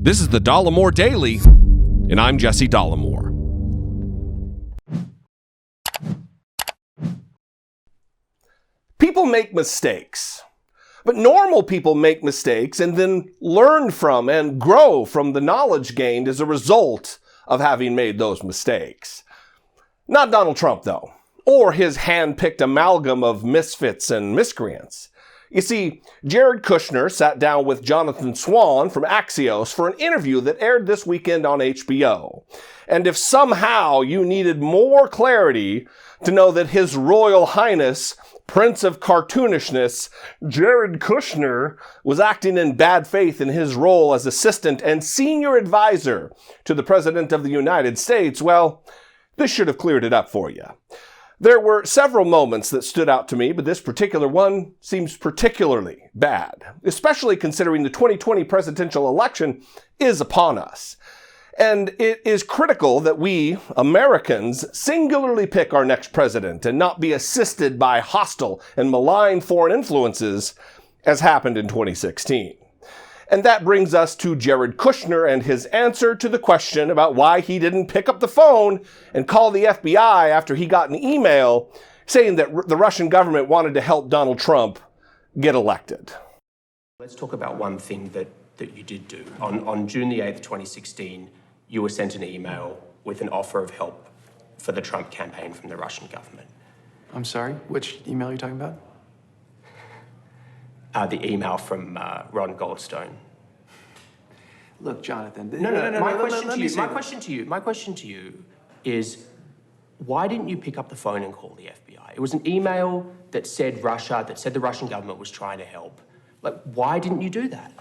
This is the Dollemore Daily, and I'm Jesse Dollemore. People make mistakes, but normal people make mistakes and then learn from and grow from the knowledge gained as a result of having made those mistakes. Not Donald Trump, though, or his hand-picked amalgam of misfits and miscreants. You see, Jared Kushner sat down with Jonathan Swan from Axios for an interview that aired this weekend on HBO. And if somehow you needed more clarity to know that His Royal Highness, Prince of Cartoonishness, Jared Kushner, was acting in bad faith in his role as assistant and senior advisor to the President of the United States, well, this should have cleared it up for you. There were several moments that stood out to me, but this particular one seems particularly bad, especially considering the 2020 presidential election is upon us. And it is critical that we, Americans, singularly pick our next president and not be assisted by hostile and malign foreign influences, as happened in 2016. And that brings us to Jared Kushner and his answer to the question about why he didn't pick up the phone and call the FBI after he got an email saying that the Russian government wanted to help Donald Trump get elected. Let's talk about one thing that you did do. On June the 8th, 2016, you were sent an email with an offer of help for the Trump campaign from the Russian government. I'm sorry, which email are you talking about? The email from Ron Goldstone. Look, Jonathan. No. My question to you is, why didn't you pick up the phone and call the FBI? It was an email that said Russia, that said the Russian government was trying to help. Like, why didn't you do that?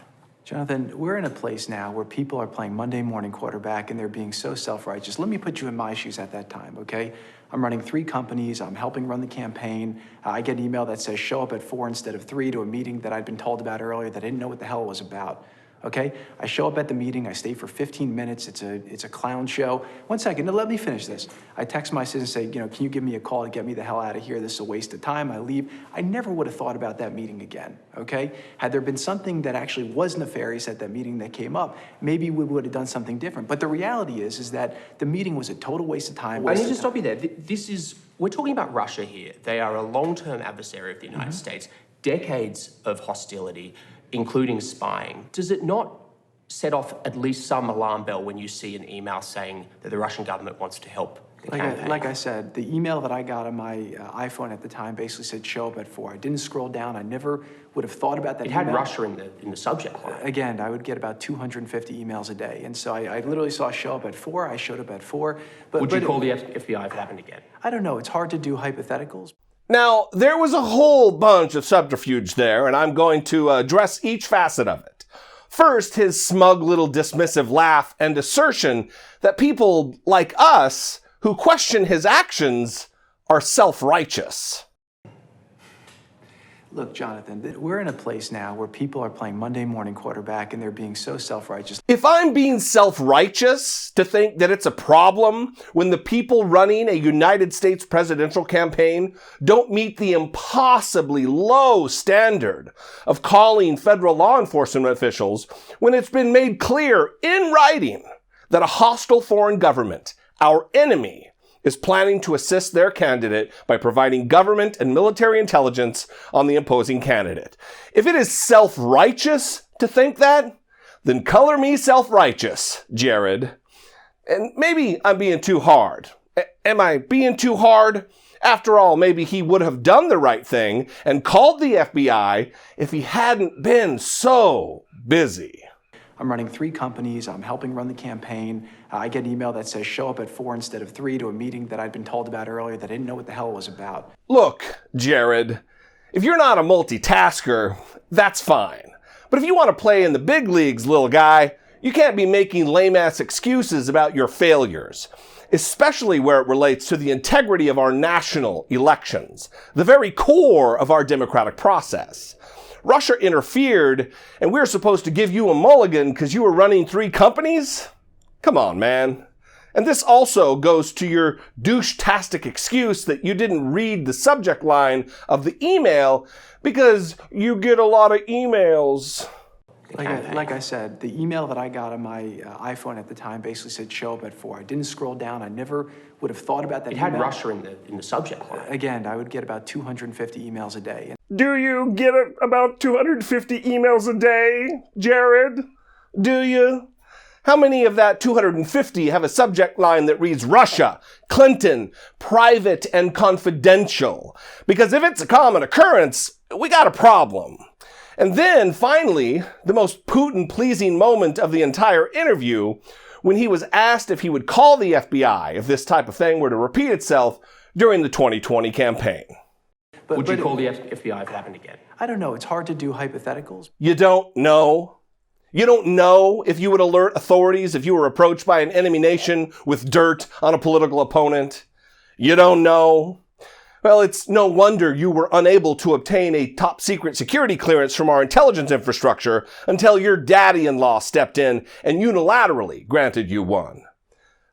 Jonathan, we're in a place now where people are playing Monday morning quarterback and they're being so self-righteous. Let me put you in my shoes at that time, okay? I'm running 3 companies. I'm helping run the campaign. I get an email that says show up at 4 instead of 3 to a meeting that I'd been told about earlier that I didn't know what the hell it was about. Okay, I show up at the meeting, I stay for 15 minutes, it's a clown show. One second, let me finish this. I text my assistant and say, can you give me a call to get me the hell out of here? This is a waste of time, I leave. I never would have thought about that meeting again, okay? Had there been something that actually was nefarious at that meeting that came up, maybe we would have done something different. But the reality is that the meeting was a total waste of time. I need to stop you there. We're talking about Russia here. They are a long-term adversary of the United States, decades of hostility, including spying. Does it not set off at least some alarm bell when you see an email saying that the Russian government wants to help the campaign? Like I said, the email that I got on my iPhone at the time basically said show up at 4. I didn't scroll down. I never would have thought about that email. It had Russia in the subject line. Again, I would get about 250 emails a day. And so I literally saw show up at 4. I showed up at 4. Would you call the FBI if it happened again? I don't know. It's hard to do hypotheticals. Now, there was a whole bunch of subterfuge there, and I'm going to address each facet of it. First, his smug little dismissive laugh and assertion that people like us who question his actions are self-righteous. Look, Jonathan, we're in a place now where people are playing Monday morning quarterback and they're being so self-righteous. If I'm being self-righteous to think that it's a problem when the people running a United States presidential campaign don't meet the impossibly low standard of calling federal law enforcement officials when it's been made clear in writing that a hostile foreign government, our enemy, is planning to assist their candidate by providing government and military intelligence on the opposing candidate. If it is self-righteous to think that, then color me self-righteous, Jared. And maybe I'm being too hard. Am I being too hard? After all, maybe he would have done the right thing and called the FBI if he hadn't been so busy. I'm running 3 companies. I'm helping run the campaign. I get an email that says show up at 4 instead of 3 to a meeting that I'd been told about earlier that I didn't know what the hell it was about. Look, Jared, if you're not a multitasker, that's fine. But if you want to play in the big leagues, little guy, you can't be making lame-ass excuses about your failures, especially where it relates to the integrity of our national elections, the very core of our democratic process. Russia interfered, and we're supposed to give you a mulligan because you were running 3 companies? Come on, man. And this also goes to your douche-tastic excuse that you didn't read the subject line of the email because you get a lot of emails. the campaign. Like I said, the email that I got on my iPhone at the time basically said show up at 4. I didn't scroll down. I never would have thought about that It email. had Russia in the subject line. Again, I would get about 250 emails a day. Do you get about 250 emails a day, Jared? Do you? How many of that 250 have a subject line that reads Russia, Clinton, private and confidential? Because if it's a common occurrence, we got a problem. And then, finally, the most Putin-pleasing moment of the entire interview, when he was asked if he would call the FBI if this type of thing were to repeat itself during the 2020 campaign. Would you call the FBI if it happened again? I don't know. It's hard to do hypotheticals. You don't know? You don't know if you would alert authorities if you were approached by an enemy nation with dirt on a political opponent? You don't know? Well, it's no wonder you were unable to obtain a top-secret security clearance from our intelligence infrastructure until your daddy-in-law stepped in and unilaterally granted you one.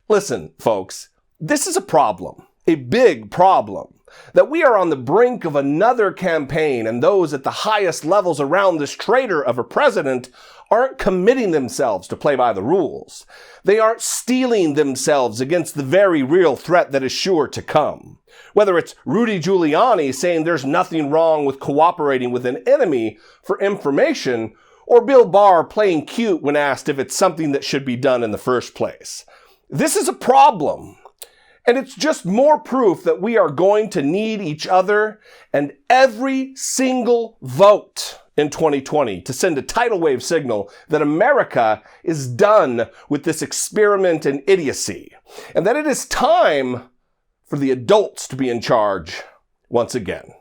Listen, folks, this is a problem, a big problem, that we are on the brink of another campaign, and those at the highest levels around this traitor of a president aren't committing themselves to play by the rules. They aren't steeling themselves against the very real threat that is sure to come. Whether it's Rudy Giuliani saying there's nothing wrong with cooperating with an enemy for information, or Bill Barr playing cute when asked if it's something that should be done in the first place. This is a problem. And it's just more proof that we are going to need each other and every single vote in 2020 to send a tidal wave signal that America is done with this experiment in idiocy, and that it is time for the adults to be in charge once again.